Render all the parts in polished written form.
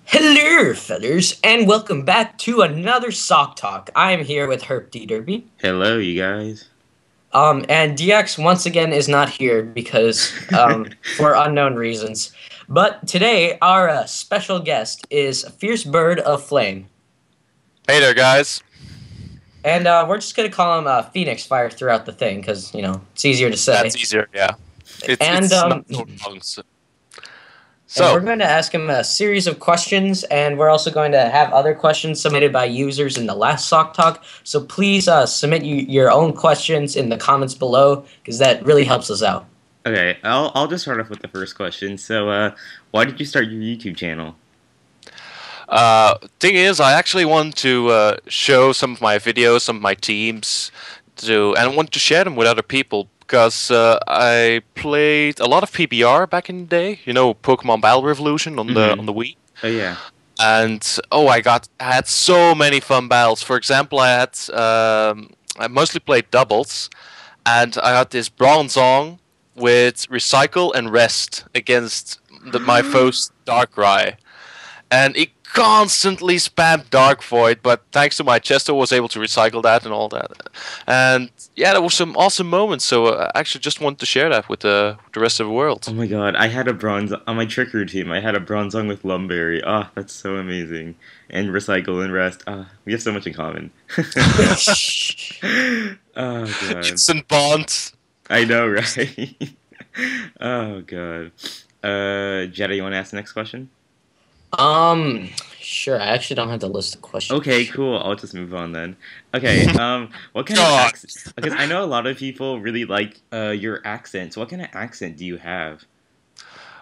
Hello, fellas, and welcome back to another Sawk Talk. I am here with Herp D Derby. Hello, you guys. And DX once again is not here because, for unknown reasons. But today, our special guest is FierceBirdOfFlame. Hey there, guys. And we're just going to call him Phoenix Fire throughout the thing because, it's easier to say. That's easier, yeah. And, it's not so long, And we're going to ask him a series of questions, and we're also going to have other questions submitted by users in the last Sock Talk. So please submit your own questions in the comments below, because that really helps us out. Okay, I'll just start off with the first question. So, why did you start your YouTube channel? Thing is, I actually want to show some of my videos, some of my teams, and I want to share them with other people. Because I played a lot of PBR back in the day, Pokemon Battle Revolution on the Wii. Oh yeah. And I had so many fun battles. For example, I mostly played doubles, and I had this Bronzong with Recycle and Rest against my foe's Darkrai, and it constantly spammed Dark Void, but thanks to my Chesto, I was able to recycle that and all that. And yeah, there were some awesome moments, so I actually just wanted to share that with the rest of the world. Oh my god, I had a bronze on my Tricker team. I had a Bronzong with Lumberry. Ah, that's so amazing. And Recycle and Rest. Ah, we have so much in common. Oh god. Instant bond. I know, right? Oh god. Jetta, you want to ask the next question? Sure. I actually don't have the list of questions. Okay, cool. I'll just move on then. Okay, what kind of accent? Because I know a lot of people really like your accent. So what kind of accent do you have?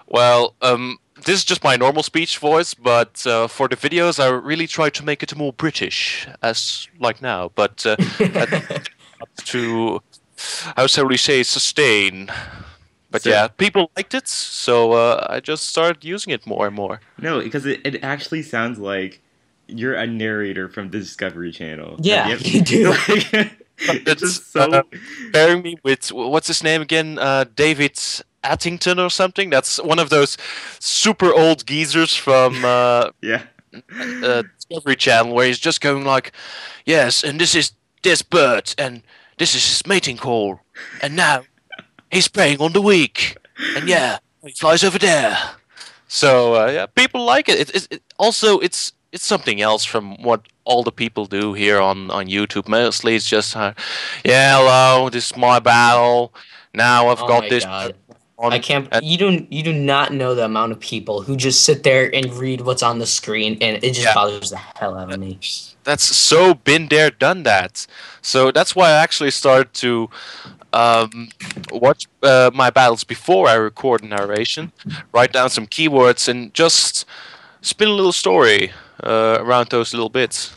Well, this is just my normal speech voice, but for the videos, I really try to make it more British, as like now. But to how shall we say sustain. But yeah, people liked it, so I just started using it more and more. No, because it actually sounds like you're a narrator from the Discovery Channel. Yeah, you do. It's just so pairing me with what's his name again, David Attington or something. That's one of those super old geezers from Discovery Channel, where he's just going like, "Yes, and this is this bird, and this is his mating call, and now." He's preying on the weak, and yeah, he flies over there. So yeah, people like it. It's something else from what all the people do here on YouTube. Mostly, it's just yeah, hello, this is my battle. Now I've got this. God. I can't. You do not know the amount of people who just sit there and read what's on the screen, and it just bothers the hell out of me. That's so been there, done that. So that's why I actually started to watch my battles before I record narration, write down some keywords, and just spin a little story around those little bits.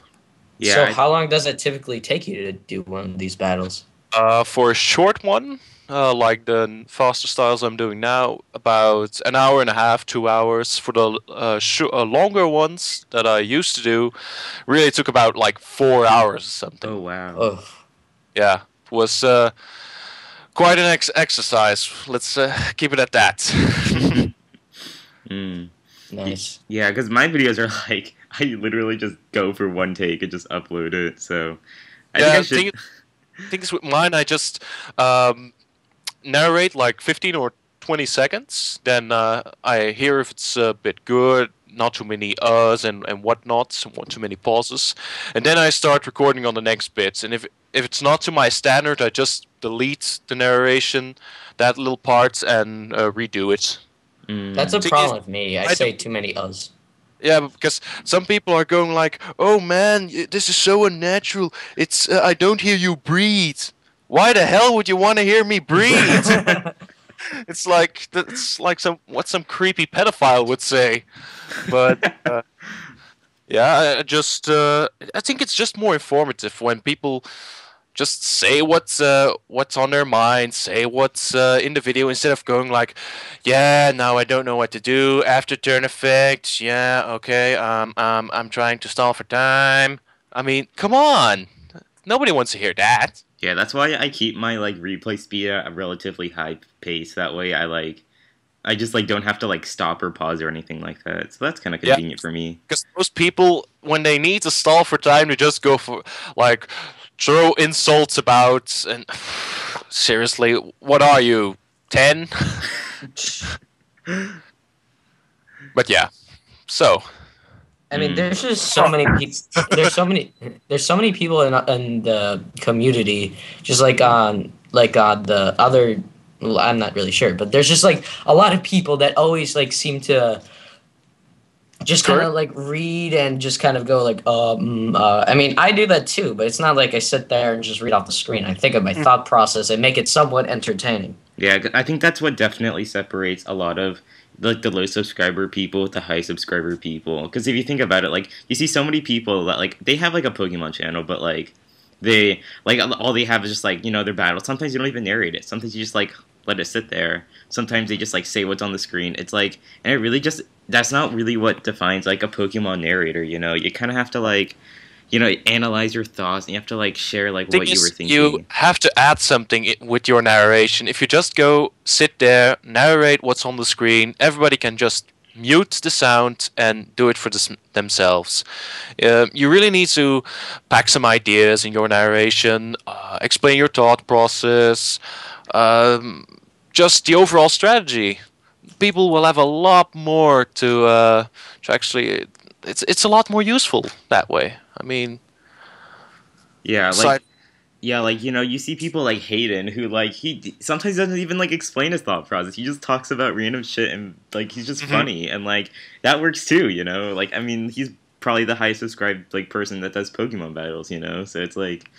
Yeah. So how long does it typically take you to do one of these battles? For a short one, like the faster styles I'm doing now, about an hour and a half, 2 hours. For the longer ones that I used to do, really took about like 4 hours or something. Oh wow. Oh. Yeah, it was quite an exercise. Let's keep it at that. Nice. Yeah, because my videos are like, I literally just go for one take and just upload it. So I think I should. Things with mine, I just narrate like 15 or 20 seconds. Then I hear if it's a bit good, not too many uhs and whatnot, not too many pauses. And then I start recording on the next bits. And if it's not to my standard, I just delete the narration, that little part, and redo it. That's a problem with me. I say too many uhs. Yeah, because some people are going like, "Oh man, this is so unnatural. It's I don't hear you breathe. Why the hell would you want to hear me breathe?" It's like some creepy pedophile would say. But yeah, I think it's just more informative when people just say what's on their mind, say what's in the video, instead of going like, yeah, now I don't know what to do. After turn effect, yeah, okay, I'm trying to stall for time. I mean, come on, nobody wants to hear that. Yeah, that's why I keep my replay speed at a relatively high pace. That way, I just like don't have to like stop or pause or anything like that. So that's kind of convenient for me. Because most people, when they need to stall for time, they just go for like throw insults about and seriously, what are you, 10? But yeah, so. I mean, there's just so many people. There's so many people in the community, just like on the other. Well, I'm not really sure, but there's just like a lot of people that always like seem to just kind of like read and just kind of go like, I mean, I do that too, but it's not like I sit there and just read off the screen. I think of my thought process and make it somewhat entertaining. Yeah, I think that's what definitely separates a lot of like the low subscriber people with the high subscriber people. Because if you think about it, like you see so many people that like they have like a Pokemon channel, but like they like all they have is just like their battle. Sometimes you don't even narrate it. Sometimes you just like let it sit there. Sometimes they just like say what's on the screen. It's like, and it really just that's not really what defines like a Pokemon narrator. You kind of have to like analyze your thoughts, and you have to like share like what you were thinking. You have to add something with your narration. If you just go sit there, narrate what's on the screen, everybody can just mute the sound and do it for themselves. You really need to pack some ideas in your narration, explain your thought process, just the overall strategy. People will have a lot more to actually. It's a lot more useful that way. I mean, yeah, like you see people like Hayden who like he sometimes doesn't even like explain his thought process. He just talks about random shit and like he's just funny and like that works too. Like I mean he's probably the highest subscribed like person that does Pokemon battles. So it's like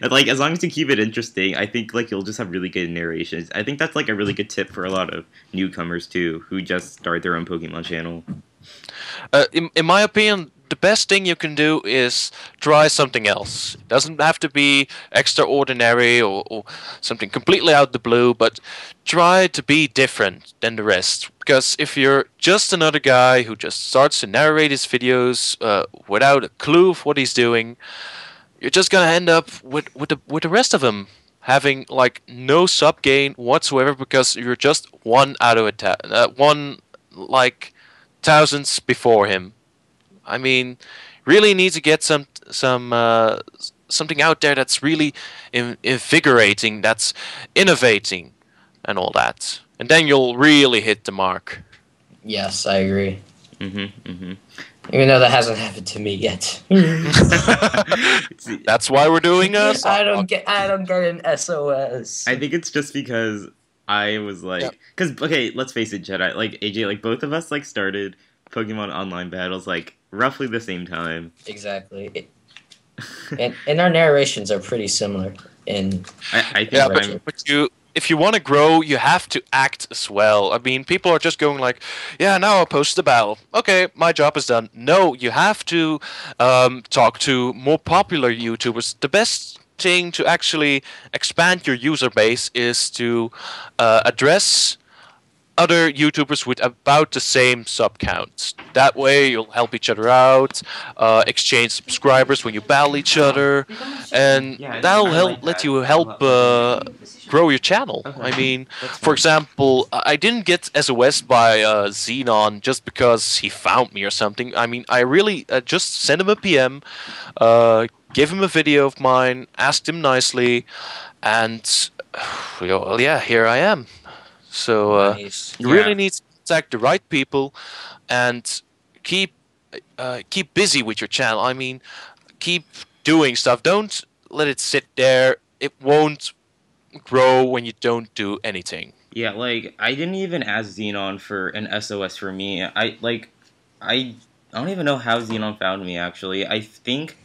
like as long as you keep it interesting, I think like you'll just have really good narrations. I think that's like a really good tip for a lot of newcomers too who just start their own Pokemon channel. In my opinion, the best thing you can do is try something else. It doesn't have to be extraordinary or something completely out of the blue, but try to be different than the rest. Because if you're just another guy who just starts to narrate his videos without a clue of what he's doing, you're just gonna end up with the rest of them having like no sub gain whatsoever because you're just one out of one like thousands before him. I mean, really need to get something out there that's really invigorating, that's innovating, and all that, and then you'll really hit the mark. Yes, I agree. Even though that hasn't happened to me yet. That's why we're doing us. I don't get an SOS. I think it's just because I was like, because okay, let's face it, Jedi, like AJ, like both of us like started Pokemon online battles like roughly the same time. Exactly. And our narrations are pretty similar. I think but if you want to grow, you have to act as well. I mean, people are just going like, yeah, now I'll post the battle. Okay, my job is done. No, you have to talk to more popular YouTubers. The best thing to actually expand your user base is to address other YouTubers with about the same sub count. That way you'll help each other out, exchange subscribers when you battle each other, and that'll let you help grow your channel. I mean, for example, I didn't get SOS by Xenon just because he found me or something. I mean, I really just sent him a PM, gave him a video of mine, asked him nicely, and well, yeah, here I am. So you really need to contact the right people and keep busy with your channel. I mean, keep doing stuff. Don't let it sit there. It won't grow when you don't do anything. Yeah, like I didn't even ask Xenon for an SOS for me. I don't even know how Xenon found me actually. I think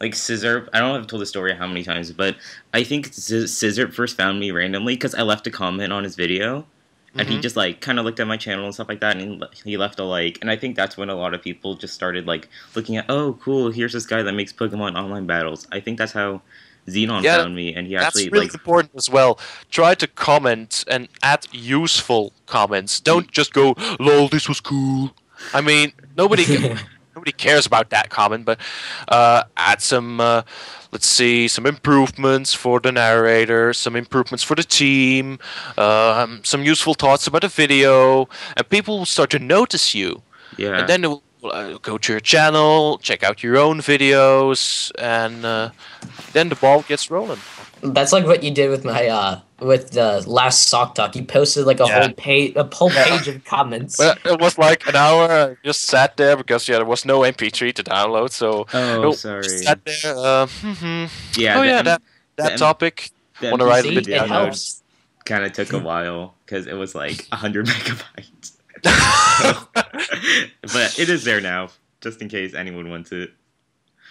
like Scissor, I don't know if I've told the story how many times, but I think Scissor first found me randomly because I left a comment on his video, and he just like kind of looked at my channel and stuff like that, and he left a like, and I think that's when a lot of people just started like looking at, oh cool, here's this guy that makes Pokemon online battles. I think that's how Xenon found me, and he actually that's really important as well. Try to comment and add useful comments. Don't just go, lol, this was cool. I mean, nobody cares about that comment, but add some let's see, some improvements for the narrator, some improvements for the team, some useful thoughts about the video, and people will start to notice you. Yeah. And then they will go to your channel, check out your own videos, and then the ball gets rolling. That's like what you did with my with the last Sawk Tawk. You posted like a whole page of comments. Well, it was like an hour. I just sat there because there was no MP3 to download. So sorry. Sat there. That topic. Want to write it helps. Kind of took a while because it was like 100 megabytes. But it is there now, just in case anyone wants it.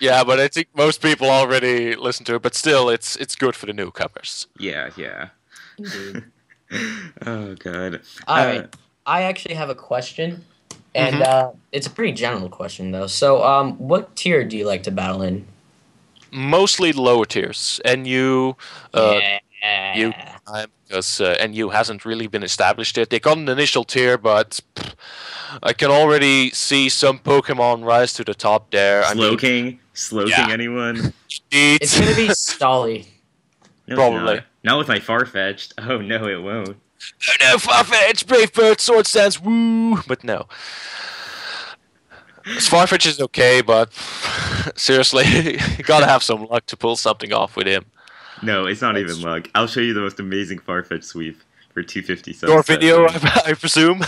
Yeah, but I think most people already listen to it. But still, it's good for the newcomers. Yeah. Indeed. Oh god. All right. I actually have a question, and it's a pretty general question though. So, what tier do you like to battle in? Mostly lower tiers. NU, because NU hasn't really been established yet. They got an initial tier, but I can already see some Pokemon rise to the top there. Slowking anyone? It's gonna be Stolly. No, probably. Not with my Farfetch'd. Oh no, it won't. Oh no, Farfetch'd, Brave Bird, Sword Stance, woo! But no. Farfetch is okay, but seriously, you gotta have some luck to pull something off with him. No, it's not even luck. I'll show you the most amazing Farfetch sweep for 250 subs. Your video, I presume?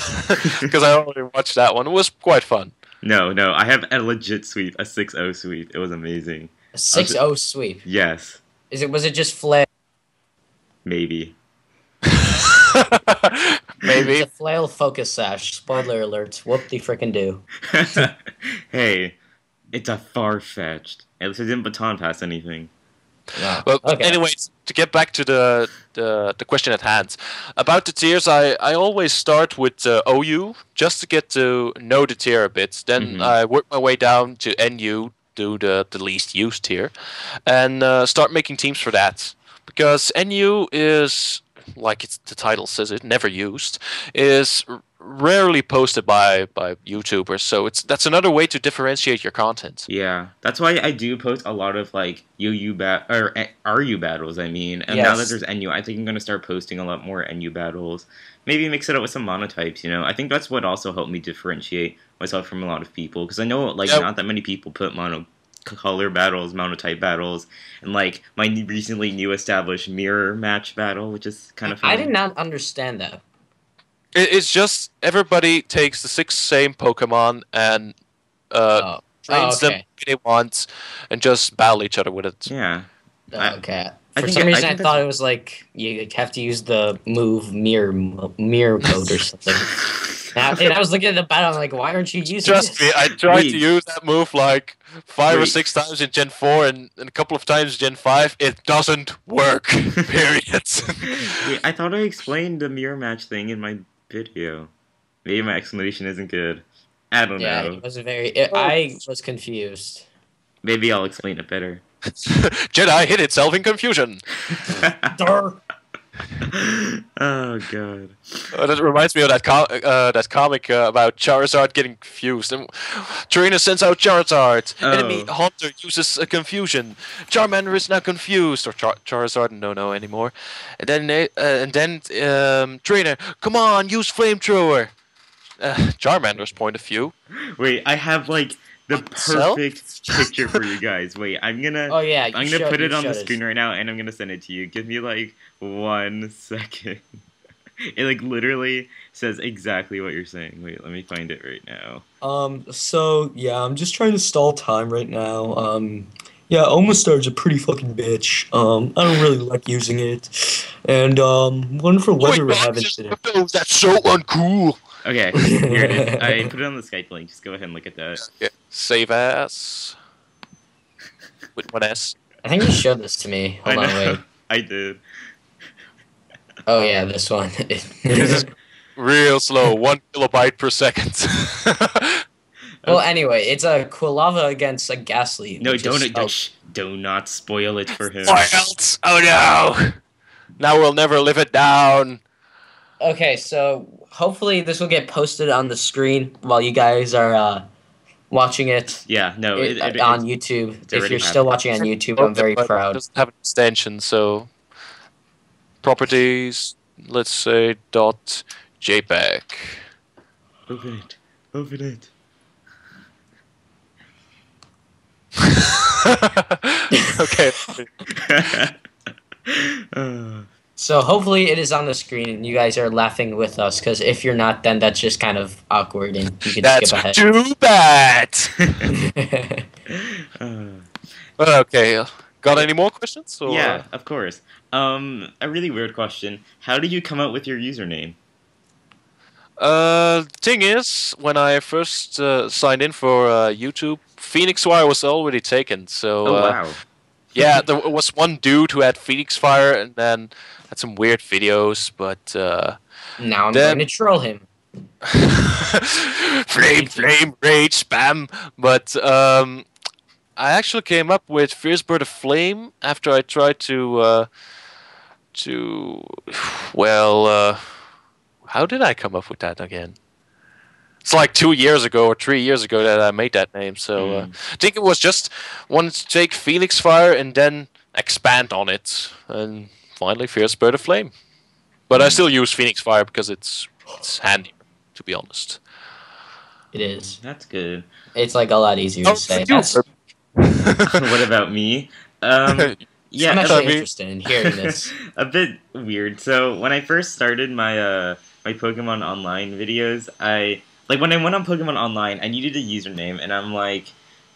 Because I already watched that one. It was quite fun. No, I have a legit sweep, a 6-0 sweep. It was amazing. A 6-0 sweep? Yes. Was it just flail? Maybe. Maybe. It's a flail focus sash. Spoiler alert. Whoop de frickin' do. Hey, it's a Farfetch'd. At least I didn't baton pass anything. Wow. Well, anyways, to get back to the question at hand. About the tiers, I always start with OU, just to get to know the tier a bit. Then I work my way down to NU, do the least used tier, and start making teams for that. Because NU is, like the title says it, never used, is rarely posted by YouTubers, so that's another way to differentiate your content. Yeah, that's why I do post a lot of like RU battles. I mean, and yes. Now that there's NU, I think I'm gonna start posting a lot more NU battles. Maybe mix it up with some monotypes. I think that's what also helped me differentiate myself from a lot of people, because I know not that many people put monocolor battles, monotype battles, and like my recently new established mirror match battle, which is kind of fun. I did not understand that. It's just everybody takes the 6 same Pokemon and trains them if they want, and just battle each other with it. Yeah. Okay. For some reason, I thought it was like you have to use the move mirror code or something. And I was looking at the battle, I'm like, why aren't you using Trust this? me, I tried to use that move like 5 or 6 times in Gen 4 and a couple of times in Gen 5. It doesn't work. Period. Wait, I thought I explained the mirror match thing in my video. Maybe my explanation isn't good. I don't know. Yeah, it was I was confused. Maybe I'll explain it better. Jedi hid itself in confusion. Oh god. That reminds me of that comic about Charizard getting confused. And Trainer sends out Charizard. Enemy Hunter uses a confusion. Charmander is now confused, or Charizard no anymore. And then Trainer, come on, use flamethrower. Charmander's point of view. Wait, I have like the perfect picture for you guys. Wait, I'm gonna. Oh yeah, I'm gonna put it on the screen right now, and I'm gonna send it to you. Give me like 1 second. It like literally says exactly what you're saying. Wait, let me find it right now. So yeah, I'm just trying to stall time right now. Yeah, Omastar's a pretty fucking bitch. I don't really like using it, and wonderful weather we're having today. That's so uncool. Okay, here it is. I put it on the Skype link. Just go ahead and look at that. Yeah. Save as with 1 S. I think you showed this to me. Hold on, wait. I did. Oh yeah, this one. This is real slow, 1 kilobyte per second. Well, anyway, it's a Quilava against a Ghastly. No, do not spoil it for him. Spoiled! Oh no! Now we'll never live it down. Okay, so hopefully this will get posted on the screen while you guys are watching it. Yeah, no, on YouTube. If you're still watching on YouTube, I'm very proud. It doesn't have an extension, so properties. Let's say .jpeg. Open it. Open it. Okay. So hopefully it is on the screen and you guys are laughing with us, because if you're not, then that's just kind of awkward and you can That's skip ahead. too bad. Okay. Got any more questions? Or? Yeah, of course. A really weird question. How did you come up with your username? Thing is, when I first signed in for YouTube, Phoenix Wire was already taken. So Oh, wow. yeah, there was one dude who had Phoenix Fire and then had some weird videos, but Now I'm going to troll him. flame, rage, spam. But I actually came up with FierceBirdOfFlame after I tried to how did I come up with that again? It's like 2 years ago or 3 years ago that I made that name. So I think it was just wanted to take Phoenix Fire and then expand on it, and finally FierceBirdOfFlame. But I still use Phoenix Fire because it's handy, to be honest. It is. That's good. It's like a lot easier to say. What about me? Yeah, I'm actually interested in hearing this. A bit weird. So when I first started my my Pokemon Online videos, when I went on Pokemon Online, I needed a username, and I'm like,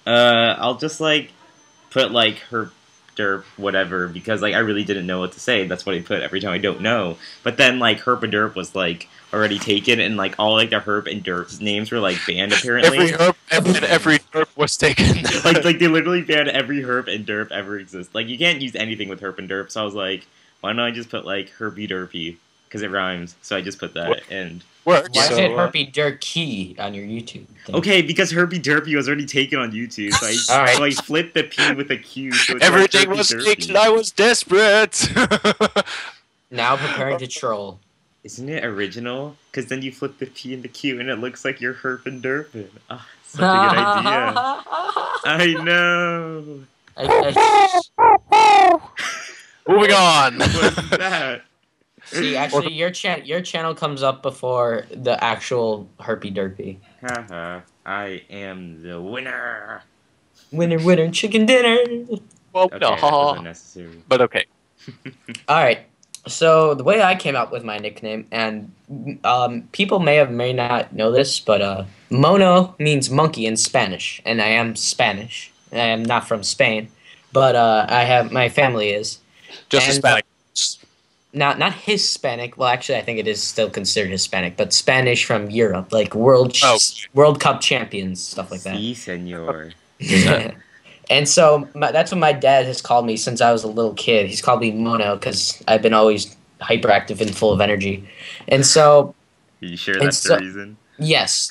I'll just like put like herp derp whatever, because like I really didn't know what to say. That's what I put every time I don't know. But then like herp and derp was like already taken, and like all like the herp and derp's names were like banned apparently. Every herp and every derp was taken. like they literally banned every herp and derp ever exist. Like you can't use anything with herp and derp. So I was like, why don't I just put like herpy derpy, because it rhymes. So I just put that and. Why is it Herpy Durkey on your YouTube thing? Okay, because Herpy Derpy was already taken on YouTube, so I flipped the P with a Q. So everything was taken. I was desperate. Now preparing to troll. Isn't it original? Because then you flip the P and the Q, and it looks like you're herping derping. Oh, such a good idea. I know. Moving on. What's that? See, actually, your channel comes up before the actual Herpy Derpy. Haha, I am the winner. Winner, chicken dinner. Well, okay, that was unnecessary. But okay. All right. So the way I came up with my nickname, and people may not know this, but mono means monkey in Spanish, and I am Spanish. I am not from Spain, but my family is. Just Hispanic. Not Hispanic. Well, actually, I think it is still considered Hispanic, but Spanish from Europe, like World Cup champions, stuff like that. Si, senor. And so that's what my dad has called me since I was a little kid. He's called me Mono because I've been always hyperactive and full of energy. And so... Are you sure that's the reason? Yes,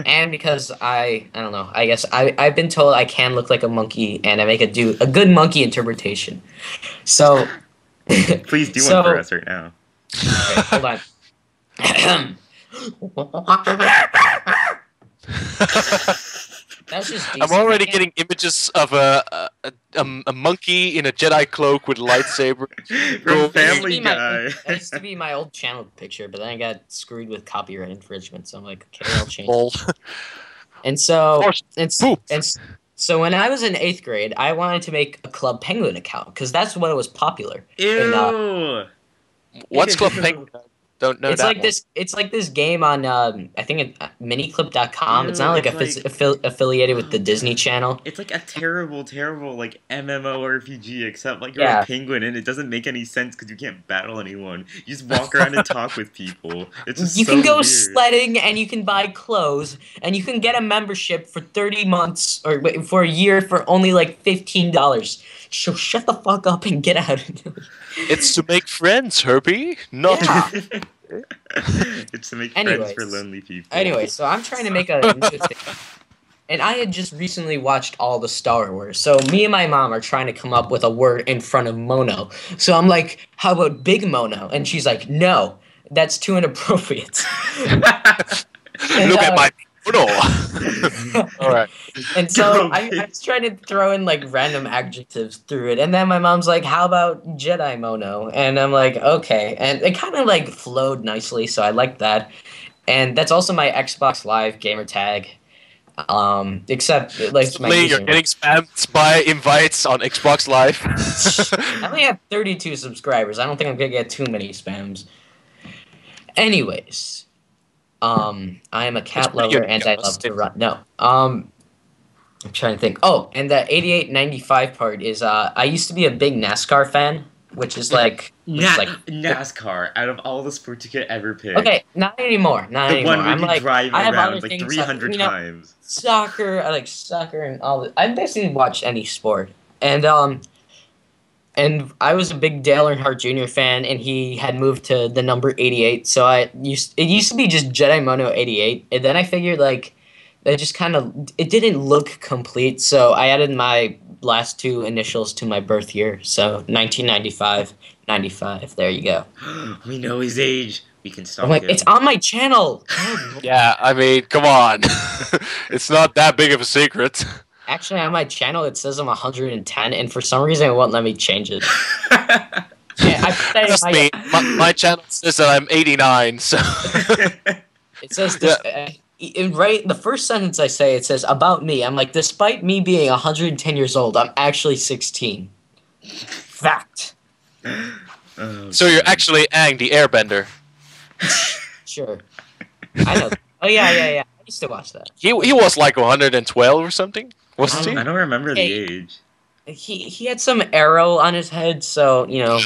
and because I don't know. I guess I've been told I can look like a monkey, and I make a good monkey interpretation. So... Please do one for us right now. Okay, hold on. That's just decent. I'm already getting images of a monkey in a Jedi cloak with a lightsaber. From Family Guy. That used to be my old channel picture, but then I got screwed with copyright infringement, so I'm like, okay, I'll change it. And so when I was in 8th grade, I wanted to make a Club Penguin account because that's what was popular. Ew. What's Club Penguin? Don't know. It's like this game on I think miniclip.com. It's not like affiliated with the Disney Channel. It's like a terrible like MMORPG, except like you're a penguin and it doesn't make any sense because you can't battle anyone. You just walk around and talk with people. It's just you so can go weird. sledding and you can buy clothes and you can get a membership for 30 months or for a year for only like $15. So shut the fuck up and get out. It's to make friends, Herbie. Not. Yeah. It's to make friends for lonely people. Anyway, so I'm trying to make a new thing. And I had just recently watched all the Star Wars. So me and my mom are trying to come up with a word in front of Mono. So I'm like, how about Big Mono? And she's like, no, that's too inappropriate. Look at my Oh no! All right. And so I was trying to throw in like random adjectives through it, and then my mom's like, "How about Jedi Mono?" And I'm like, "Okay," and it kind of like flowed nicely, so I liked that. And that's also my Xbox Live gamer tag. Except it likes my Suddenly, you're username. getting spammed by invites on Xbox Live. I only have 32 subscribers. I don't think I'm gonna get too many spams. Anyways, I am a cat pretty lover good, and yeah, I love to run. No, I'm trying to think. Oh, and the 88-95 part is I used to be a big NASCAR fan, which is like NASCAR. Out of all the sports you could ever pick, okay, not anymore, not the anymore. one where I'm you like drive I have other around like things, 300 times. soccer. I like soccer and all. I basically watch any sport, and I was a big Dale Earnhardt Jr. fan, and he had moved to the number 88. So it used to be just Jedi Mono 88, and then I figured like that just kind of it didn't look complete, so I added my last two initials to my birth year, so 1995, 95. There you go. We know his age. We can I'm stalk like, him. it's on my channel. Yeah, I mean, come on. It's not that big of a secret. Actually, on my channel it says I'm 110, and for some reason it won't let me change it. Yeah, Trust me, my channel says that I'm 89, so... It says this. Right, the first sentence I say, it says about me. I'm like, despite me being 110 years old, I'm actually 16. Fact. So you're actually Aang the Airbender. Sure. I know. Oh yeah. I used to watch that. He was like 112 or something, wasn't he? I don't remember the age. He had some arrow on his head, so you know,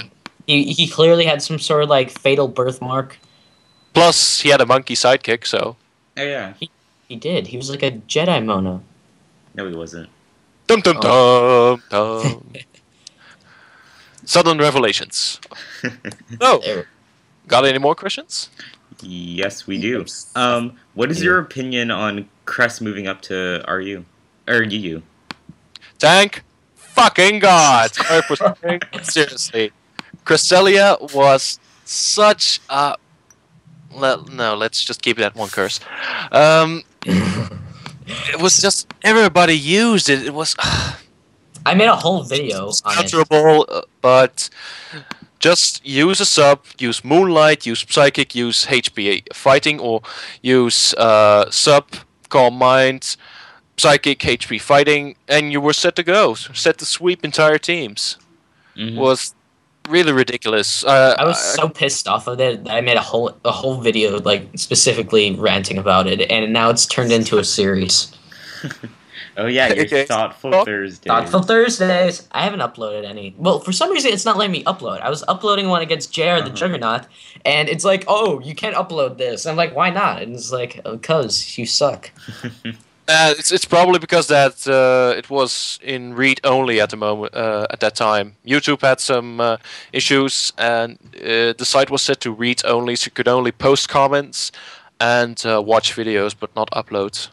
he clearly had some sort of like fatal birthmark. Plus, he had a monkey sidekick, so... Oh yeah. He did. He was like a Jedi Mono. No, he wasn't. Dum dum dum dum. Sudden revelations. Oh, There. got any more questions? Yes, we do. What is your opinion on Crest moving up to RU or UU? Thank fucking God. Sorry for saying, seriously, Cresselia was such a... No, let's just keep that one curse. It was just everybody used it. It was I made a whole video on it. counterable, but just use a sub, use Moonlight, use Psychic, use HP Fighting, or use sub, Calm Mind, Psychic, HP Fighting, and you were set to go. Set to sweep entire teams. Was really ridiculous. I was so pissed off of it that I made a whole video like specifically ranting about it, and now it's turned into a series. Oh yeah, your Okay. Thoughtful Thursdays. Thoughtful Thursdays. I haven't uploaded any. Well, for some reason, it's not letting me upload. I was uploading one against JR the Juggernaut, and it's like, oh, you can't upload this. I'm like, why not? And it's like, because you suck. It's probably because that it was in read only at the moment at that time. YouTube had some issues, and the site was set to read only, so you could only post comments and watch videos, but not upload.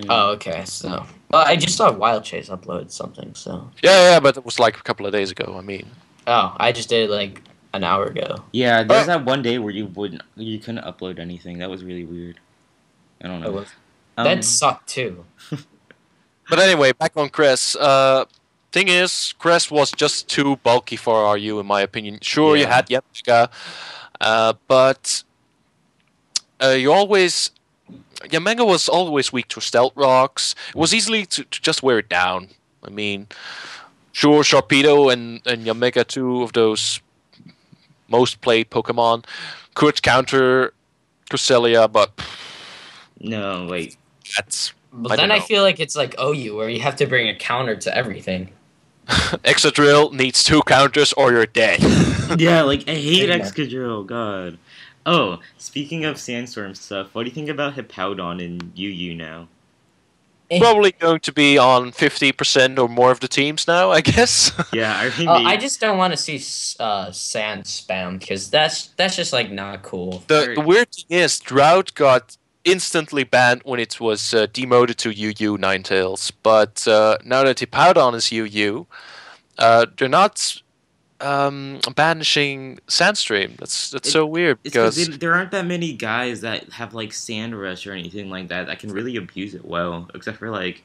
Oh, okay. So, well, I just saw Wild Chase upload something. So. Yeah, but it was like a couple of days ago. I mean. Oh, I just did it like an hour ago. Yeah, there was that one day where you couldn't upload anything. That was really weird. I don't know. That sucked too. But anyway, back on Crest. Thing is, Crest was just too bulky for RU, in my opinion. Sure, you had Yamaga, but you always... Yamaga was always weak to stealth rocks. It was easily to just wear it down. I mean, sure, Sharpedo and Yamaga, two of those most played Pokemon, could counter Cresselia, but... No, wait. That's... But then I feel like it's like OU, where you have to bring a counter to everything. Excadrill needs 2 counters or you're dead. Yeah, like, I hate Excadrill, god. Oh, speaking of Sandstorm stuff, what do you think about Hippowdon in UU now? Probably going to be on 50% or more of the teams now, I guess. Yeah, I think I just don't want to see sand spam, because that's just like not cool. The weird thing is, Drought got instantly banned when it was demoted to UU Ninetales, but now that Hippowdon is UU, they're not banishing Sandstream. That's so weird It's because because there aren't that many guys that have like Sand Rush or anything like that that can really abuse it well, except for like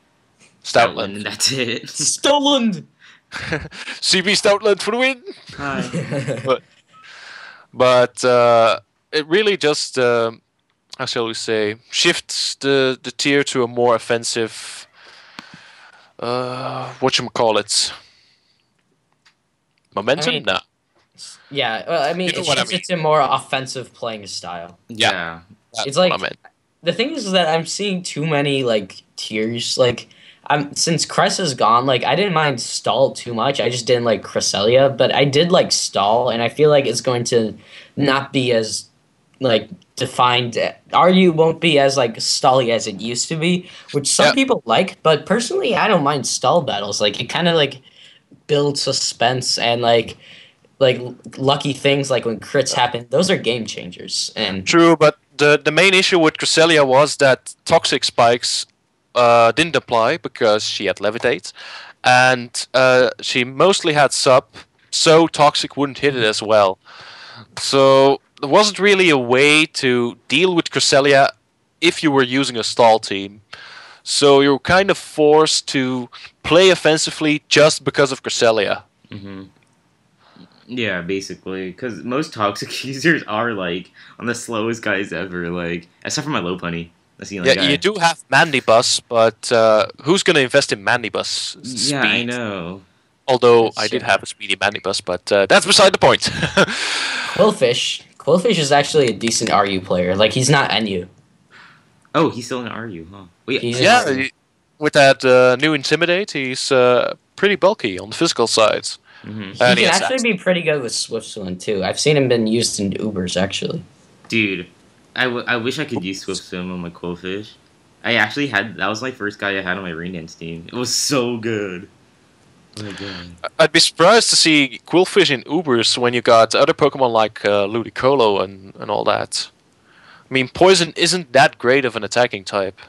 Stoutland, and Stoutland. that's it. Stoutland! CB Stoutland for the win. Hi. But it really just how shall we say shifts the tier to a more offensive. Whatchamacallit? Momentum? I mean, No. yeah, well, I mean, You know it what I shifts mean. it to more offensive playing style. Yeah. That's It's what like I meant. the thing is that I'm seeing too many like tiers. Like I'm since Cress is gone, like I didn't mind Stall too much. I just didn't like Cresselia, but I did like Stall, and I feel like it's going to not be as like defined. RU won't be as like stally as it used to be, which some Yeah. people like, but personally I don't mind stall battles. Like it kind of like builds suspense and like lucky things like when crits happen. Those are game changers. And True, but the main issue with Cresselia was that toxic spikes didn't apply because she had levitate, and she mostly had sub, so toxic wouldn't hit it as well. So there wasn't really a way to deal with Cresselia if you were using a stall team. So you're kind of forced to play offensively just because of Cresselia. hmm Yeah, basically, because most toxic users are like on the slowest guys ever. Like, except for my low punny. That's the only Yeah, guy. you do have Mandibus, but who's going to invest in Mandibus Yeah, I speed? know. Although That's I did true. have a speedy Mandibus, but that's beside the point. Quillfish is actually a decent RU player. Like he's not NU. Oh, he's still in RU, huh? Wait, He's Yeah, in RU. with that new Intimidate, he's pretty bulky on the physical side. hmm He And can has actually be pretty good with Swift too. I've seen him been used in Ubers actually. dude, I wish I could use Swift Swim on my Quillfish. I actually had that was my first guy I had on my Rain Dance team. It was so good. Oh my god. I'd be surprised to see Quillfish in Ubers when you got other Pokemon like Ludicolo and all that. I mean, Poison isn't that great of an attacking type.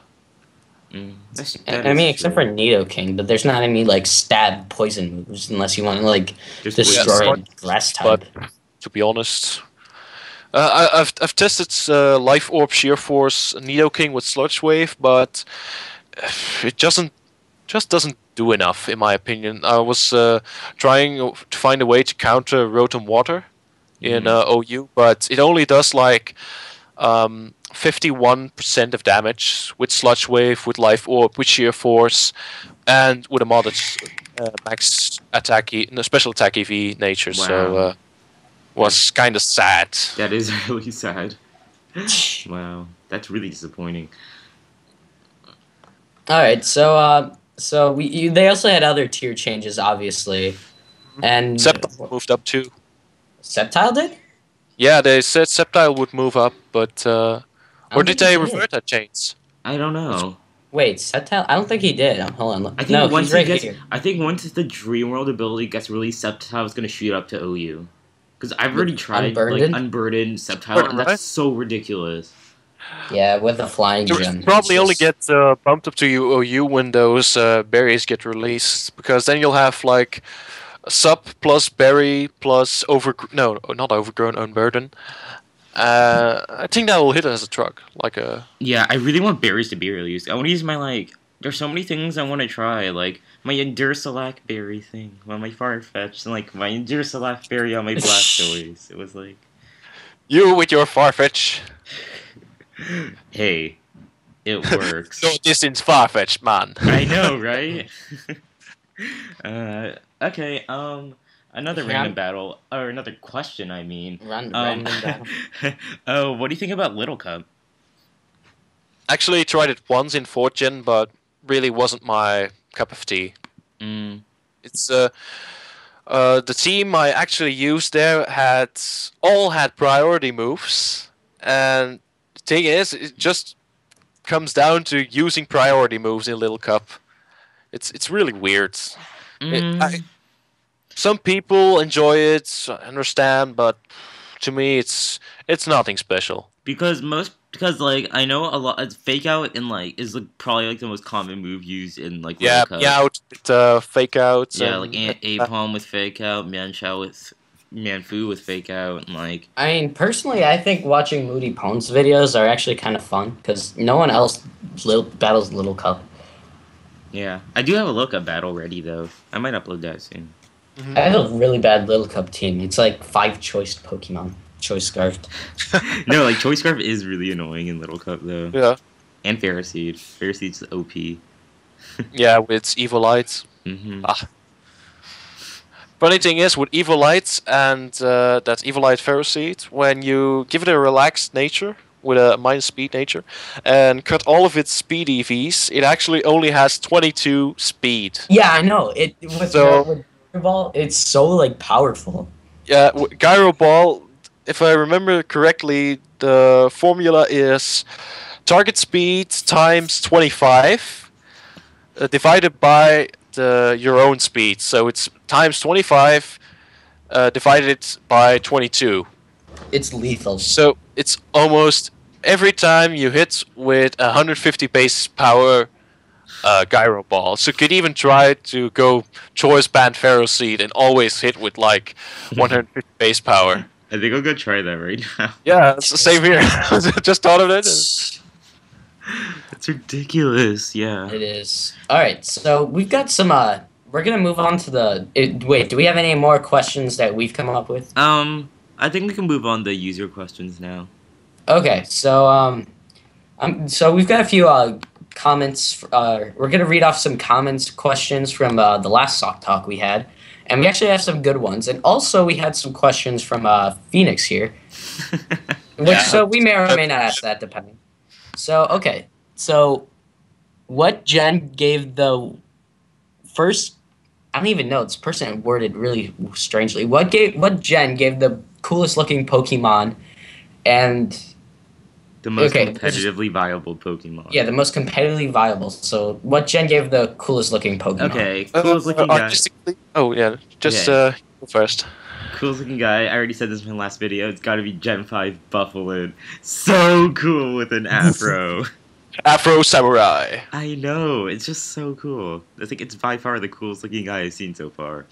That I is mean, except for true. Nidoking, but there's not any like stab poison moves unless you want to like Just destroy Poison. a grass But type. to be honest, I've tested Life Orb, Sheer Force, Nidoking with Sludge Wave, but it just doesn't do enough in my opinion. I was trying to find a way to counter Rotom Water in OU, but it only does like 51% of damage with Sludge Wave, with Life Orb, with Sheer Force, and with a modded max attack, special attack EV nature. Wow. So was kind of sad. That is really sad. Wow, that's really disappointing. All right, so they also had other tier changes, obviously, and Sceptile moved up too. Sceptile did. Yeah, they said Sceptile would move up, but or don't did think he they did. revert that change? I don't know. Wait, Sceptile? I don't think he did. Hold on. Look. I think No, once he's right he gets, here. I think once the Dream World ability gets released, Sceptile is gonna shoot up to OU. Because I've already tried Unburdened? like Unburdened Sceptile, and Right. that's so ridiculous. Yeah, with the flying You gem. probably It's only just- get bumped up to OU when those berries get released, because then you'll have like sub plus berry plus not overgrown, unburden. I think that will hit it as a truck, like a. Yeah, I really want berries to be released. I want to use my like. There's so many things I want to try, like my Endursalak berry thing, on my Farfetch, and like my Endursalak berry on my Blastoise. It was like, You with your Farfetch. hey, it works. No distance Farfetch, man. I know, right? Okay. Another Yeah. random battle, or another question. I mean, Random battle. oh, what do you think about Little Cup? Actually tried it once in 4th gen, but really wasn't my cup of tea. Mm, It's the team I actually used there all had priority moves, and the thing is, it just comes down to using priority moves in Little Cup. It's really weird. mm, Some people enjoy it, I understand, but to me, it's nothing special. because most Because like I know a lot. Fake out in like is like probably like the most common move used in like Yeah, World Cup. Meowth with fake outs. Yeah, and, like Apom with fake out, Mianfu with fake out, and like. I mean, personally, I think watching Moody Pwn's videos are actually kind of fun because no one else battles Little Cup. Yeah, I do have a look up battle ready though. I might upload that soon. I have a really bad Little Cup team. It's like 5 choiced Pokemon. Choice Scarfed. No, like Choice Scarf is really annoying in Little Cup though. Yeah. And Ferroseed. Ferroseed's OP. Yeah, with its evil lights. Funny thing is, with evil lights and that evil light Ferroseed, when you give it a relaxed nature with a minus speed nature and cut all of its speed EVs, it actually only has 22 speed. Yeah, I know. With Gyro Ball, it's so like powerful. Yeah, Gyro Ball, if I remember correctly, the formula is target speed times 25 divided by your own speed. So it's times 25 divided by 22. It's lethal. So it's almost every time you hit with 150 base power Gyro Ball. So you could even try to go Choice Band Ferroseed and always hit with like 150 base power. I think I'll go try that right now. Yeah, it's the same here. Just thought of it. It's ridiculous, yeah. It is. Alright, so we've got some, we're gonna move on to the... wait, do we have any more questions that we've come up with? I think we can move on to user questions now. Okay, so, so we've got a few, comments, we're gonna read off some comments, questions from, the last Sawk Talk we had. And we actually have some good ones. And also we had some questions from, Phoenix here. Which, so we may or may not ask that, depending. So, okay. So, what gen gave the first... I don't even know. This person worded really strangely. What gen gave the coolest looking Pokemon and... The most competitively viable Pokemon. Yeah, the most competitively viable. So, what gen gave the coolest looking Pokemon? Okay, coolest looking guy. Oh, yeah. Just go first. Coolest looking guy. I already said this in my last video. It's got to be Gen 5 Buffaloon. So cool with an afro. Afro Samurai. I know. It's just so cool. I think it's by far the coolest looking guy I've seen so far.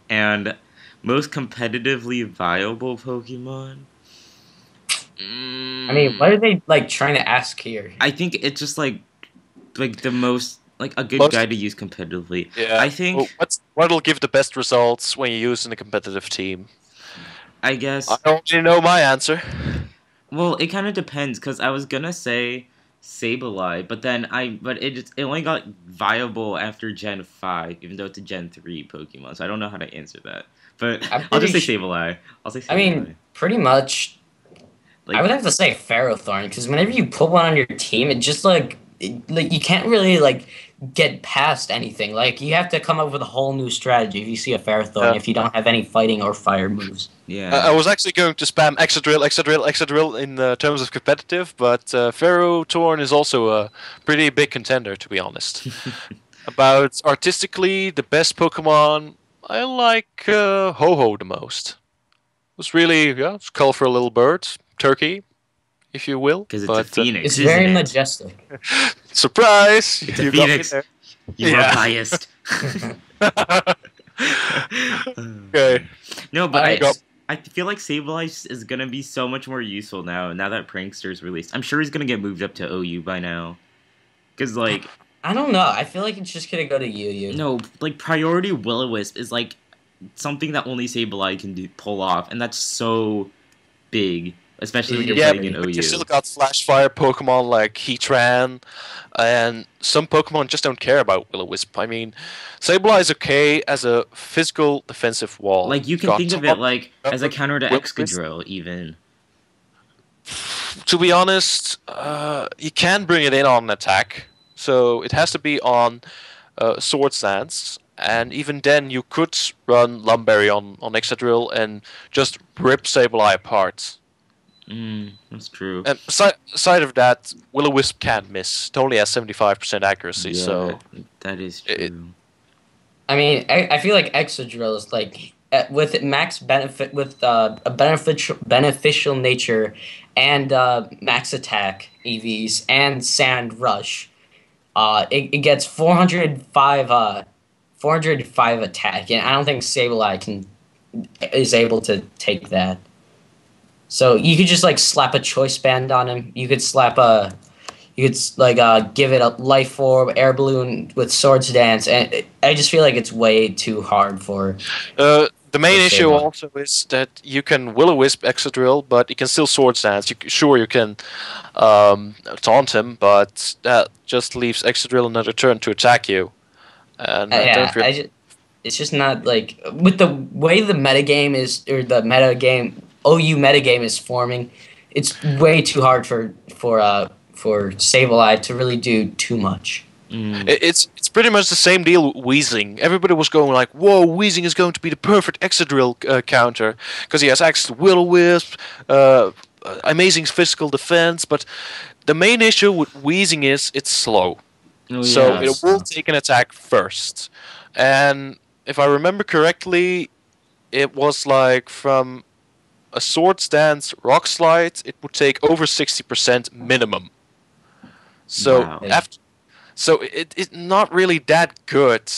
And most competitively viable Pokemon? I mean, what are they like trying to ask here? I think it's just like the most like a good guy to use competitively. Yeah. I think what'll give the best results when you use in a competitive team. I guess I don't really know my answer. Well, it kind of depends because I was gonna say Sableye, but then it only got viable after Gen 5, even though it's a Gen 3 Pokemon. So I don't know how to answer that. But I'll just say Sableye. I'll say Sableye. I mean, pretty much. Like, I would have to say Ferrothorn because whenever you put one on your team, it just like you can't really like get past anything. Like you have to come up with a whole new strategy if you see a Ferrothorn if you don't have any fighting or fire moves. Yeah, I was actually going to spam Excadrill in terms of competitive, but Ferrothorn is also a pretty big contender, to be honest. About artistically, the best Pokemon, I like Ho-Ho the most. It's really it's colorful little bird. Turkey, if you will. Because it's a phoenix. It's very majestic. Surprise! It's a phoenix. You are biased. Okay. No, but I feel like Sableye is going to be so much more useful now that Prankster's released. I'm sure he's going to get moved up to OU by now. Because, like... I don't know. I feel like it's just going to go to UU. No, like, Priority Will-O-Wisp is, like, something that only Sableye can pull off. And that's so big. Especially when you're playing in OU. You still got Flash Fire Pokemon like Heatran, and some Pokemon just don't care about Will-O-Wisp. I mean, Sableye is okay as a physical defensive wall. Like, you can think of it like as a counter to Excadrill, even. To be honest, you can bring it in on attack, so it has to be on Sword Stance. And even then, you could run Lumberry on Excadrill and just rip Sableye apart. That's true. And aside of that, Will-O-Wisp can't miss. It only has 75% accuracy, so... That is true. I mean, I feel like Excadrill is like, with max benefit, with a beneficial nature and Max Attack EVs and Sand Rush, it gets 405 attack, and I don't think Sableye is able to take that. So you could just like slap a choice band on him. You could give it a life orb, air balloon with swords dance, and I just feel like it's way too hard for. The main issue also is that you can Will-O-Wisp Excadrill, but you can still Swords Dance. You can taunt him, but that just leaves Excadrill another turn to attack you. And it's just not like with the way the metagame is, or the metagame OU metagame is forming. It's way too hard for Sableye to really do too much. It's pretty much the same deal with Weezing. Everybody was going like, whoa, Weezing is going to be the perfect Excadrill counter, because he has access to Will-O-Wisp, amazing physical defense, but the main issue with Weezing is it's slow. So it will take an attack first. And if I remember correctly, it was like from a Swords Dance Rock Slide, it would take over 60% minimum. So it's not really that good.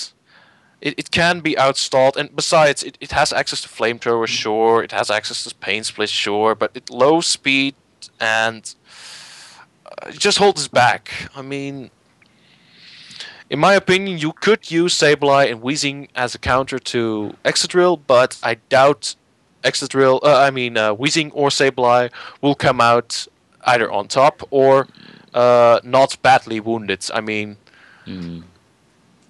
It can be outstalled, and besides, it has access to Flamethrower, sure. It has access to Pain Split, sure. But it low speed, and it just holds back. I mean, in my opinion, you could use Sableye and Weezing as a counter to Excadrill, but I doubt Weezing or Sableye will come out either on top or not badly wounded. I mean,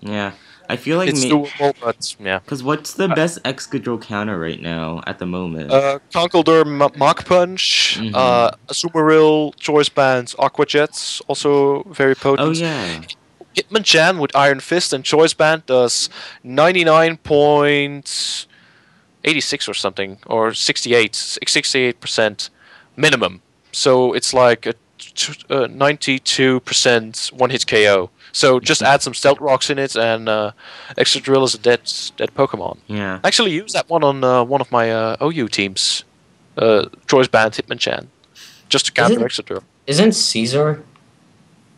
yeah, I feel like it's doable, but yeah. Because what's the best Excadrill counter right now at the moment? Conkeldurr, Mach Punch, Azumarill, Choice Bands, Aqua Jets, also very potent. Oh yeah. Hitmonchan with Iron Fist and Choice Band does 99.86 or something, or 68% minimum. So it's like a 92% one-hit KO. So just add some Stealth Rocks in it, and Excadrill is a dead Pokemon. Yeah. I actually use that one on one of my OU teams, Choice Band Hitmonchan, just to counter Excadrill. Isn't Caesar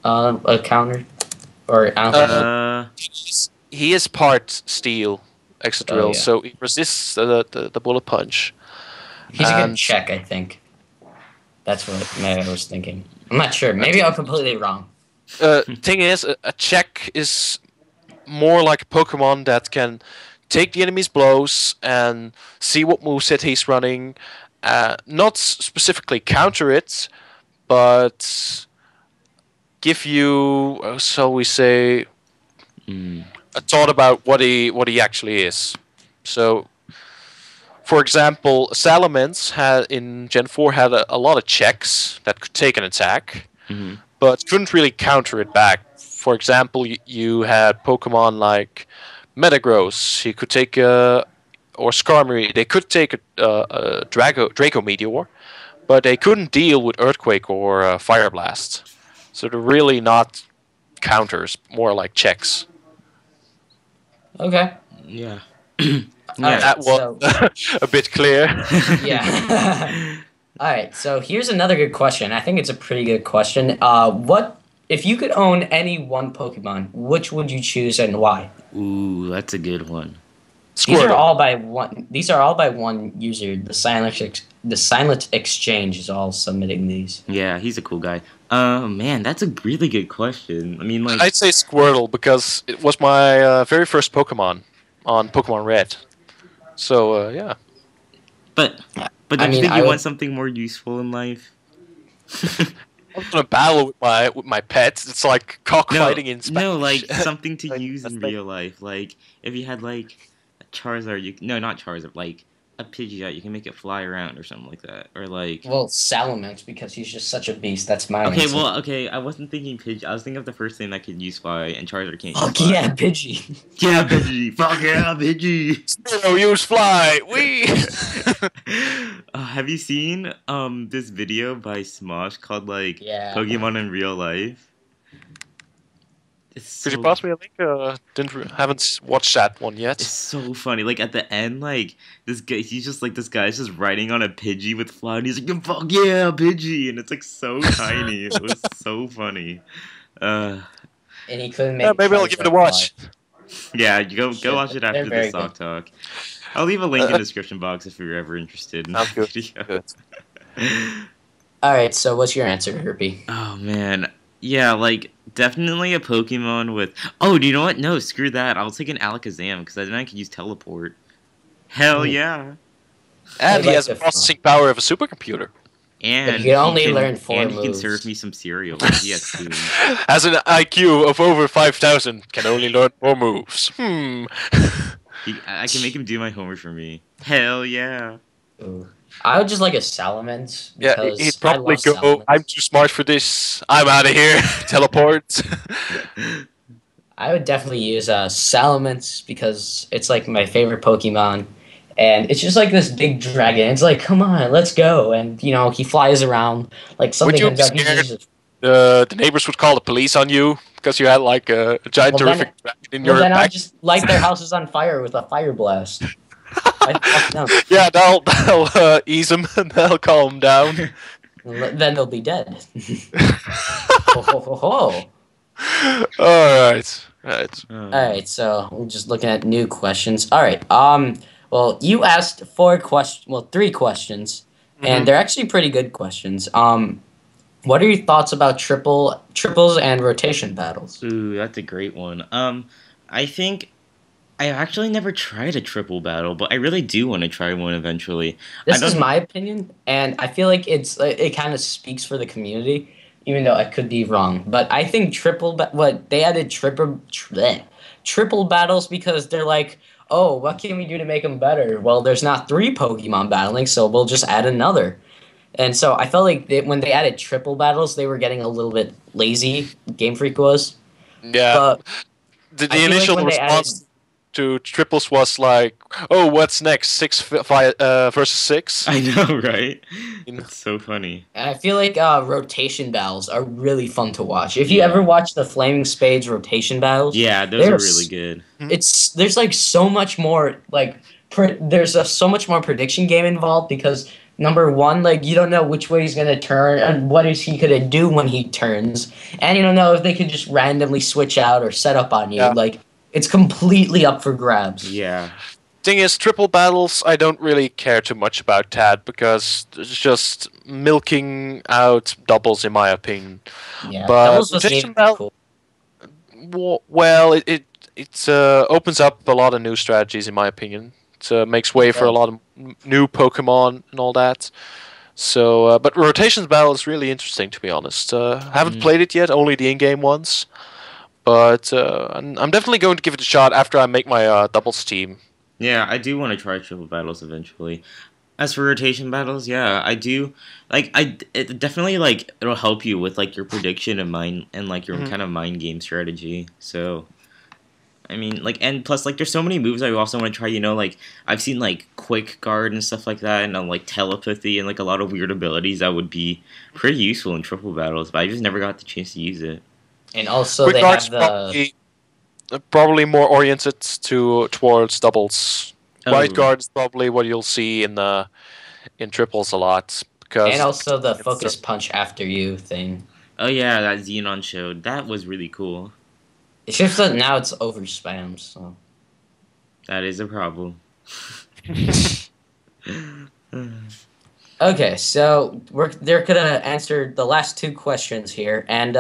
a counter? Or he is part Steel Excadrill, so he resists the Bullet Punch. He's a good check, I think. That's what maybe I was thinking. I'm not sure. Maybe I'm completely wrong. Thing is, a check is more like a Pokemon that can take the enemy's blows and see what moveset he's running. Not specifically counter it, but give you, so we say, a thought about what he actually is. So, for example, Salamence in Gen 4 had a lot of checks that could take an attack, but couldn't really counter it back. For example, you had Pokemon like Metagross. He could take or Skarmory. They could take a Draco Meteor, but they couldn't deal with Earthquake or Fire Blast. So they're really not counters, more like checks. Okay. Yeah. That was a bit clear. Yeah. Alright, so here's another good question. I think it's a pretty good question. What if you could own any one Pokemon, which would you choose and why? Ooh, that's a good one. Squirtle. These are all by one user. The Silent Exchange is all submitting these. Yeah, he's a cool guy. Man, that's a really good question. I mean, like, I'd say Squirtle because it was my very first Pokemon on Pokemon Red. So yeah. But don't you think you want something more useful in life? I'm gonna battle with my pets. It's like cockfighting in Spanish. No, like something to use in real life. Like if you had like a Charizard, not Charizard, like a Pidgeot, you can make it fly around or something like that, or like. Well, Salamence because he's just such a beast. That's my Okay, answer. well, okay. I wasn't thinking Pidgey. I was thinking of the first thing that could use fly, and Charizard can't. Fuck yeah, Pidgey. Yeah, Pidgey. Fuck yeah, Pidgey. Still use fly. We. Have you seen this video by Smosh called like Yeah. Pokemon in Real Life? It's Could you so pass me a link? Haven't watched that one it's yet. so funny. Like at the end, like this guy, he's just like this guy's just riding on a Pidgey with Flood. And he's like, "Fuck yeah, Pidgey!" And it's like so tiny. It was so funny. Uh, And he couldn't Yeah, make maybe I'll give it a Charizard fly. watch. yeah, you go Shit, watch it they're after the very Sawk good. Talk. I'll leave a link in Uh, the description box if you're ever interested in Sounds that good. video. Good. All right, so what's your answer, Herpy? Oh man, yeah, like definitely a Pokemon with. Oh, do you know what? No, screw that. I'll take an Alakazam because then I could use teleport. Hell Ooh. yeah! And I'd he like has the to processing power of a supercomputer. But And he can only learn 4 and he can moves. serve me some cereal. Yes, dude. Has an IQ of over 5,000. Can only learn 4 moves. I can make him do my homework for me. Hell yeah! Ooh. I would just like a Salamence Yeah, because he'd I probably love go, Salamence. I'm too smart for this. I'm out of here. Teleport. I would definitely use Salamence because it's like my favorite Pokemon. And it's just like this big dragon. It's like, come on, let's go. And, you know, he flies around. Like something you comes be up. He scared? just, The neighbors would call the police on you because you had like a giant Well, then- terrific dragon in well, your then I'll back. just light their houses on fire with a fire blast. I fuck them. Yeah, that'll ease them and that'll calm them down. Then they'll be dead. Ho, ho, ho, ho. Alright. All right, so we're just looking at new questions. All right. Well, you asked 3 questions, and they're actually pretty good questions. What are your thoughts about triples and rotation battles? Ooh, that's a great one. I think I've actually never tried a triple battle, but I really do want to try one eventually. This is my opinion, and I feel like it kind of speaks for the community, even though I could be wrong. But I think they added triple battles because they're like, oh, what can we do to make them better? Well, there's not 3 Pokemon battling, so we'll just add another. And so I felt like when they added triple battles, they were getting a little bit lazy. Game Freak was. Yeah. But The I feel like initial when they response to triples was like, "Oh, what's next? 6 versus 6." I know, right? It's so funny. And I feel like rotation battles are really fun to watch. If you ever watch the Flaming Spades rotation battles, Yeah, those are really good. there's like so much more so much more prediction game involved because number one, like you don't know which way he's gonna turn and what is he gonna do when he turns, and you don't know if they could just randomly switch out or set up on you. Yeah. Like it's completely up for grabs. Yeah. Thing is, triple battles, I don't really care too much about Tad because it's just milking out doubles, in my opinion. Yeah, But doubles just rotation made it battle- cool. Well, it opens up a lot of new strategies, in my opinion. It makes way for a lot of new Pokemon and all that. So, but rotations battle is really interesting, to be honest. Haven't played it yet, only the in-game ones. But I'm definitely going to give it a shot after I make my doubles team. Yeah, I do want to try triple battles eventually. As for rotation battles, yeah, I do. Like, it definitely like it'll help you with like your prediction and mind and like your kind of mind game strategy. So, I mean, like, and plus, like, there's so many moves I also want to try. You know, like I've seen like quick guard and stuff like that, and like telepathy and like a lot of weird abilities that would be pretty useful in triple battles. But I just never got the chance to use it. And also Quick they guard's have the probably more oriented towards doubles. Oh. Wide guard is probably what you'll see in triples a lot because and also the focus punch after you thing. Oh yeah, that Xenon showed. That was really cool. It's just that now it's over spam, so That is a problem. okay, so they're gonna answer the last 2 questions here, and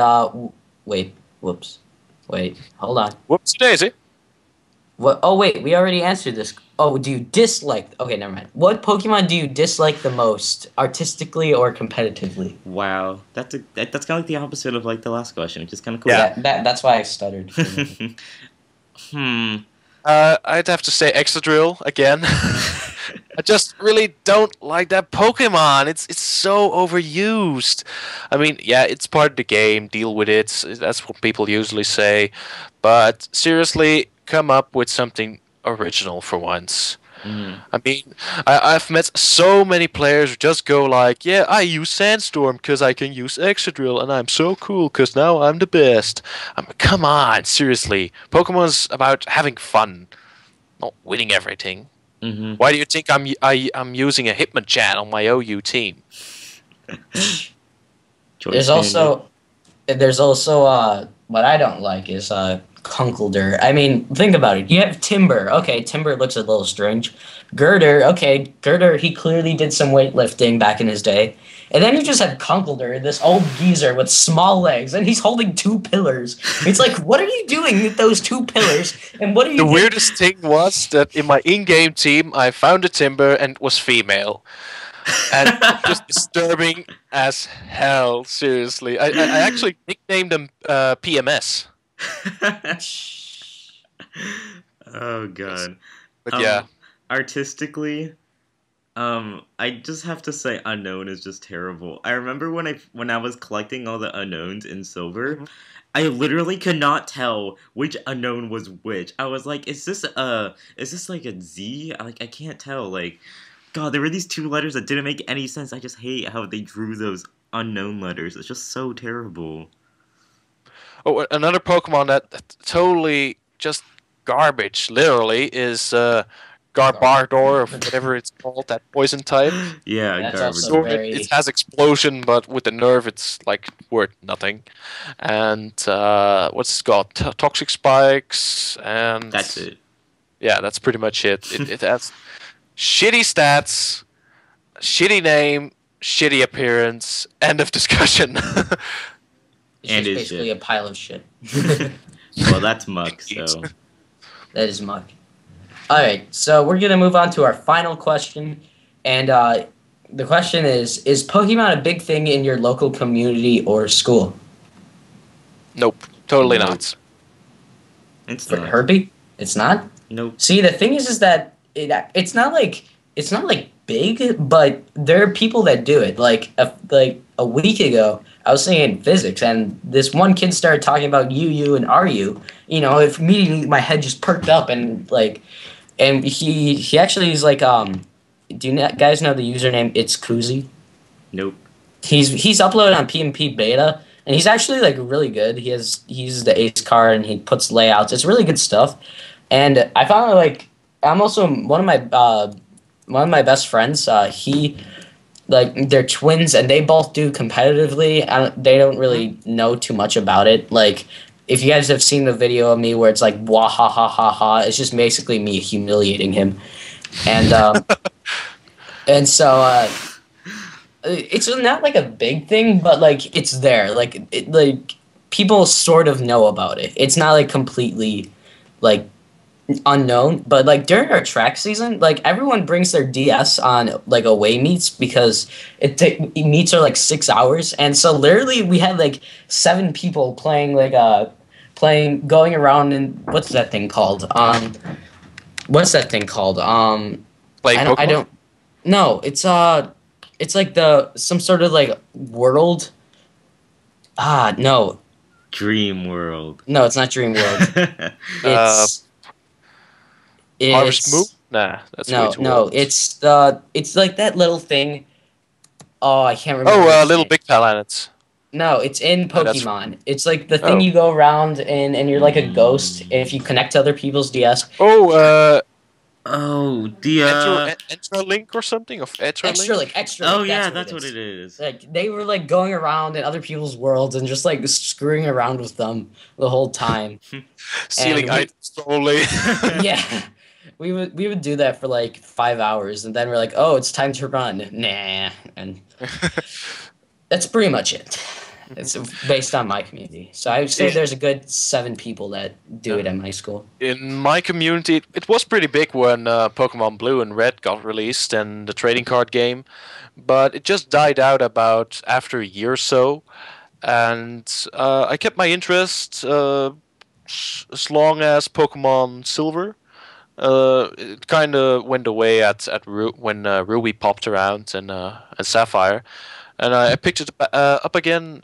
wait, hold on. Whoops, daisy. What? Oh wait, we already answered this. Oh, do you dislike? Okay, never mind. What Pokemon do you dislike the most, artistically or competitively? Wow, that's kind of like the opposite of like the last question, which is kind of cool. Yeah. That's why I stuttered. I'd have to say Exadrill again. I just really don't like that Pokemon. It's so overused. I mean, yeah, it's part of the game. Deal with it. That's what people usually say. But seriously, come up with something original for once. Mm-hmm. I mean, I've met so many players who just go like, yeah, I use Sandstorm because I can use Excadrill, and I'm so cool because now I'm the best. Come on, seriously. Pokemon's about having fun, not winning everything. Mm-hmm. Why do you think I'm using a Hitmonchan on my OU team? There's also what I don't like is Kunkelder. I mean, think about it. You have Timber. Okay, Timber looks a little strange. Girder. Okay, Girder. He clearly did some weightlifting back in his day. And then you just have Kunkelder, this old geezer with small legs, and he's holding two pillars. It's like, what are you doing with those two pillars? And what are you? The weirdest thing was that in my in-game team, I found a Timber and it was female. And it's just disturbing as hell, seriously. I actually nicknamed him PMS. Oh god. But yeah. Artistically, I just have to say Unknown is just terrible. I remember when I was collecting all the Unknowns in Silver, Mhm. I literally could not tell which Unknown was which. I was like, is this like a Z? I can't tell. Like, God, there were these two letters that didn't make any sense. I just hate how they drew those Unknown letters. It's just so terrible. Oh, another Pokemon that totally just garbage, literally, is Garbardor, or whatever it's called, that poison type. Yeah, That's garbage. also It has explosion, but with the nerve, it's like worth nothing. And what's it called? Toxic spikes, and That's it. yeah, that's pretty much it. It has shitty stats, shitty name, shitty appearance. End of discussion. It's And just is basically shit. a pile of shit. Well, that's muck, so. That is muck. Alright, so we're going to move on to our final question. And the question is Pokemon a big thing in your local community or school? Nope, totally Nope. not. It's For not. Herbie? It's not? Nope. See, the thing is that it's not like big, but there are people that do it. Like a week ago, I was singing physics, and this one kid started talking about UU and RU. You know, if immediately my head just perked up, and he actually is like do you guys know the username It's Koozie? Nope. He's uploaded on PMP beta, and he's actually like really good. He uses the Ace card and he puts layouts. It's really good stuff. And I found like I'm also one of my best friends. He like they're twins and they both do competitively. They don't really know too much about it. Like if you guys have seen the video of me where it's like wah ha ha ha ha, it's just basically me humiliating him, and and so it's not like a big thing, but like it's there. Like people sort of know about it. It's not like completely like unknown, but like during our track season, like everyone brings their DS on like away meets because meets are like 6 hours, and so literally we had like 7 people playing going around in what's that thing called? What's that thing called? Playing Pokemon? I don't. No, it's like some sort of like world. No. Dream World. No, it's not Dream World. Harvest Moon? Nah, that's way too old. It's like that little thing. Oh, I can't remember. Oh, its Little name. Big Planets. No, it's in Oh, that's- Pokemon. It's like the thing Oh. you go around and you're like a ghost if you connect to other people's DS. Oh, Oh, the Entra Link or something? Of Entra Extra Link? like extra. Oh Link, yeah, that's what it is. Like they were like going around in other people's worlds and just like screwing around with them the whole time. Stealing and we- items slowly. Yeah. We would do that for like 5 hours and then we're like, oh, it's time to run. Nah. And that's pretty much it. It's based on my community. So I would say there's a good 7 people that do it at my school. In my community, it was pretty big when Pokemon Blue and Red got released and the trading card game, but it just died out about after a year or so, and I kept my interest as long as Pokemon Silver. It kind of went away when Ruby popped around and Sapphire, and I picked it up again.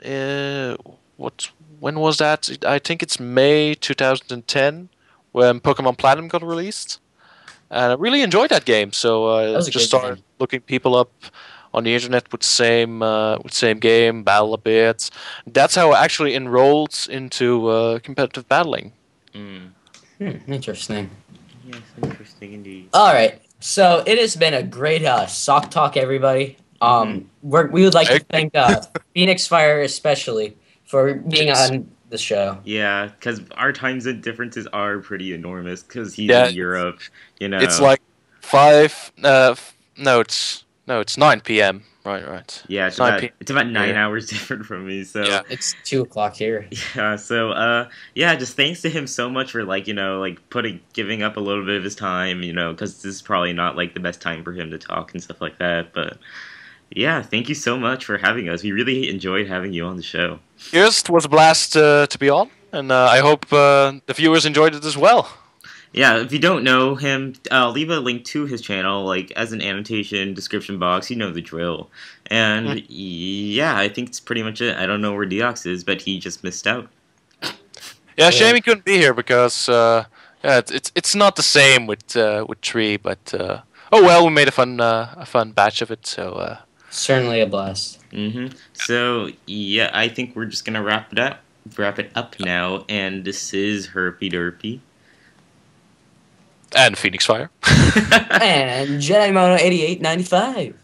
When was that? I think it's May 2010 when Pokemon Platinum got released. and I really enjoyed that game. So That was a just good started game. looking people up on the internet with same game, battle a bit. That's how I actually enrolled into competitive battling. Mm. Interesting. Yes, interesting indeed. All right. So it has been a great Sock Talk, everybody. We would like to thank Phoenix Fire especially for being Yes. on the show. Yeah, because our time zone differences are pretty enormous. Because he's Yeah, in Europe, you know. it's like 5. No, it's 9 p.m. Right. Yeah, It's 9 p.m. it's about 9 here. hours different from me. So Yeah. It's 2 o'clock here. yeah, so yeah, just thanks to him so much for giving up a little bit of his time, because this is probably not like the best time for him to talk and stuff like that. But yeah, thank you so much for having us. We really enjoyed having you on the show. Yes, it was a blast to be on, and I hope the viewers enjoyed it as well. Yeah, if you don't know him, I'll leave a link to his channel, like, as an annotation description box. You know the drill. And, yeah, I think it's pretty much it. I don't know where Deox is, but he just missed out. Yeah, shame he couldn't be here because yeah, it's not the same with Tree, but oh well, we made a fun batch of it, so Certainly a blast. So, yeah, I think we're just gonna wrap it up now, and this is Herpy Derpy. And Phoenix Fire. And Jedi Mono 8895.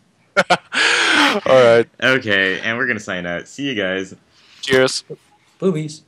All right. Okay, and we're gonna sign out. See you guys. Cheers. Boobies.